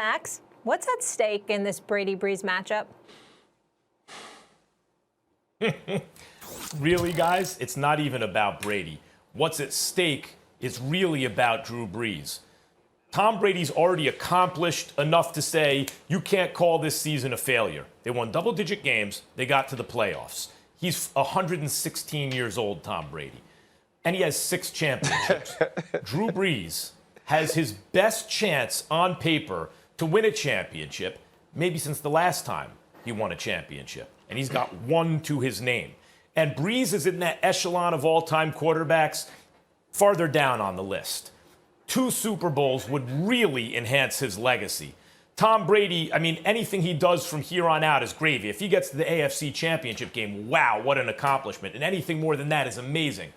Max, what's at stake in this Brady-Brees matchup? Really, guys, it's not even about Brady. What's at stake is really about Drew Brees. Tom Brady's already accomplished enough to say you can't call this season a failure. They won double-digit games. They got to the playoffs. He's 116 years old, Tom Brady, and he has 6 championships. Drew Brees has his best chance on paper to win a championship, maybe since the last time he won a championship, and he's got 1 to his name. And Brees is in that echelon of all-time quarterbacks farther down on the list. 2 Super Bowls would really enhance his legacy. Tom Brady, I mean, anything he does from here on out is gravy. If he gets to the AFC Championship game, wow, what an accomplishment. And anything more than that is amazing.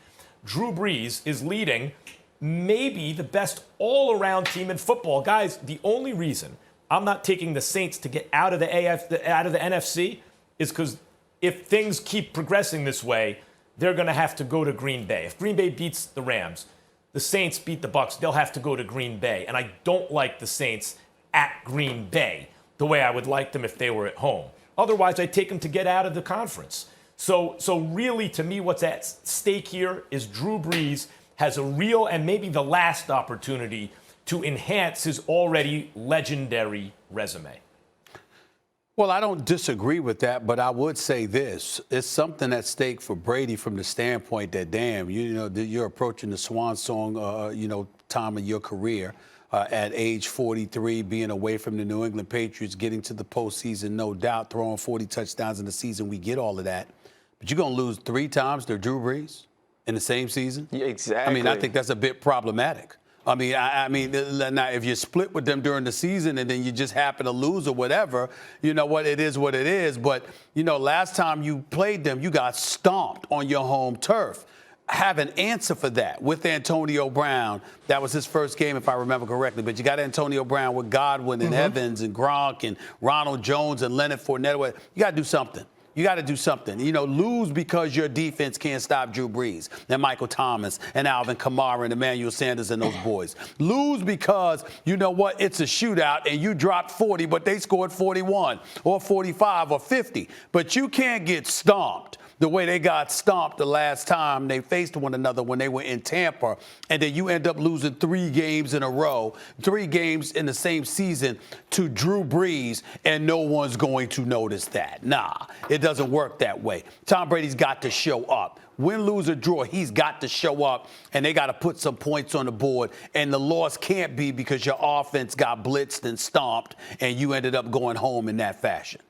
Drew Brees is leading maybe the best all-around team in football. Guys, the only reason I'm not taking the Saints to get out of the NFC is because if things keep progressing this way, they're going to have to go to Green Bay. If Green Bay beats the Rams, the Saints beat the Bucs, they'll have to go to Green Bay. And I don't like the Saints at Green Bay the way I would like them if they were at home. Otherwise, I'd take them to get out of the conference. So really, to me, what's at stake here is Drew Brees has a real and maybe the last opportunity to enhance his already legendary resume. Well, I don't disagree with that, but I would say this. It's something at stake for Brady from the standpoint that, damn, you're approaching the swan song, time of your career at age 43, being away from the New England Patriots, getting to the postseason, no doubt, throwing 40 touchdowns in the season. We get all of that. But you're going to lose 3 times to Drew Brees in the same season? Yeah, exactly. I mean, I think that's a bit problematic. I mean, now if you split with them during the season and then you just happen to lose or whatever, you know what, it is what it is. But, last time you played them, you got stomped on your home turf. Have an answer for that with Antonio Brown. That was his first game, if I remember correctly. But you got Antonio Brown with Godwin and Evans and Gronk and Ronald Jones and Leonard Fournette. You got to do something. You got to do something. Lose because your defense can't stop Drew Brees and Michael Thomas and Alvin Kamara and Emmanuel Sanders and those boys. Lose because, it's a shootout and you dropped 40, but they scored 41 or 45 or 50. But you can't get stomped the way they got stomped the last time they faced one another when they were in Tampa, and then you end up losing 3 games in a row, 3 games in the same season to Drew Brees, and no one's going to notice that. Nah, it doesn't work that way. Tom Brady's got to show up. Win, lose, or draw, he's got to show up, and they got to put some points on the board. And the loss can't be because your offense got blitzed and stomped, and you ended up going home in that fashion.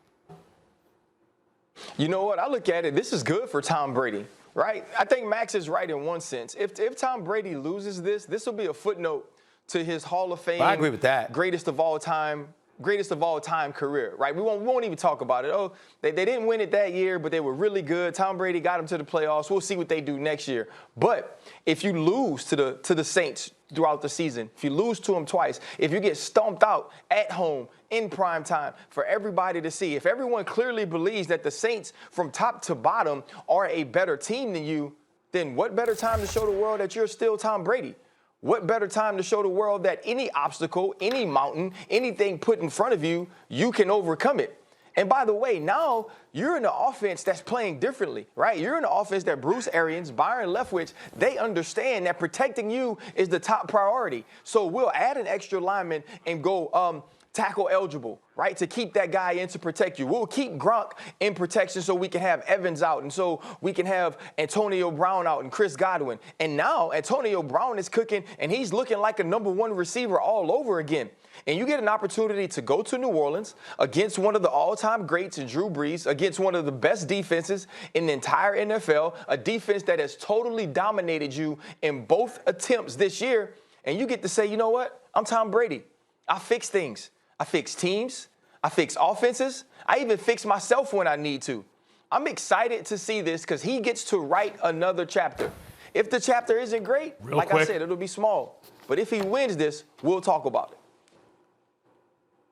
You know what? I look at it, this is good for Tom Brady, right? I think Max is right in one sense. If Tom Brady loses this will be a footnote to his Hall of Fame. I agree with that. Greatest of all time career, right? We won't even talk about it. Oh, they didn't win it that year, but they were really good. Tom Brady got them to the playoffs. We'll see what they do next year. But if you lose to the Saints throughout the season, if you lose to them twice, if you get stomped out at home in prime time for everybody to see, if everyone clearly believes that the Saints from top to bottom are a better team than you, then what better time to show the world that you're still Tom Brady? What better time to show the world that any obstacle, any mountain, anything put in front of you, you can overcome it? And by the way, now you're in an offense that's playing differently, right? You're in an offense that Bruce Arians, Byron Leftwich, they understand that protecting you is the top priority. So we'll add an extra lineman and go tackle eligible, right, to keep that guy in to protect you. We'll keep Gronk in protection so we can have Evans out and so we can have Antonio Brown out and Chris Godwin. And now Antonio Brown is cooking and he's looking like a #1 receiver all over again. And you get an opportunity to go to New Orleans against one of the all-time greats in Drew Brees, against one of the best defenses in the entire NFL, a defense that has totally dominated you in both attempts this year. And you get to say, you know what? I'm Tom Brady. I fix things. I fix teams. I fix offenses. I even fix myself when I need to. I'm excited to see this because he gets to write another chapter. If the chapter isn't great, I said, it'll be small. But if he wins this, we'll talk about it.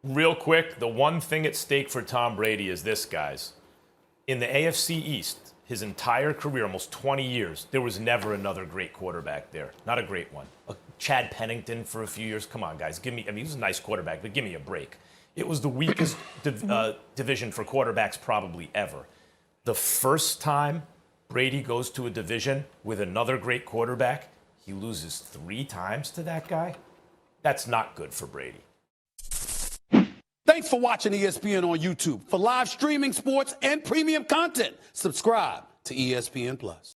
Real quick, the one thing at stake for Tom Brady is this, guys. In the AFC East, his entire career, almost 20 years, there was never another great quarterback there. Not a great one. Chad Pennington for a few years. Come on, guys. Give me, I mean, he was a nice quarterback, but give me a break. It was the weakest division for quarterbacks probably ever. The first time Brady goes to a division with another great quarterback, he loses 3 times to that guy. That's not good for Brady. Thanks for watching ESPN on YouTube. For live streaming sports and premium content, subscribe to ESPN+.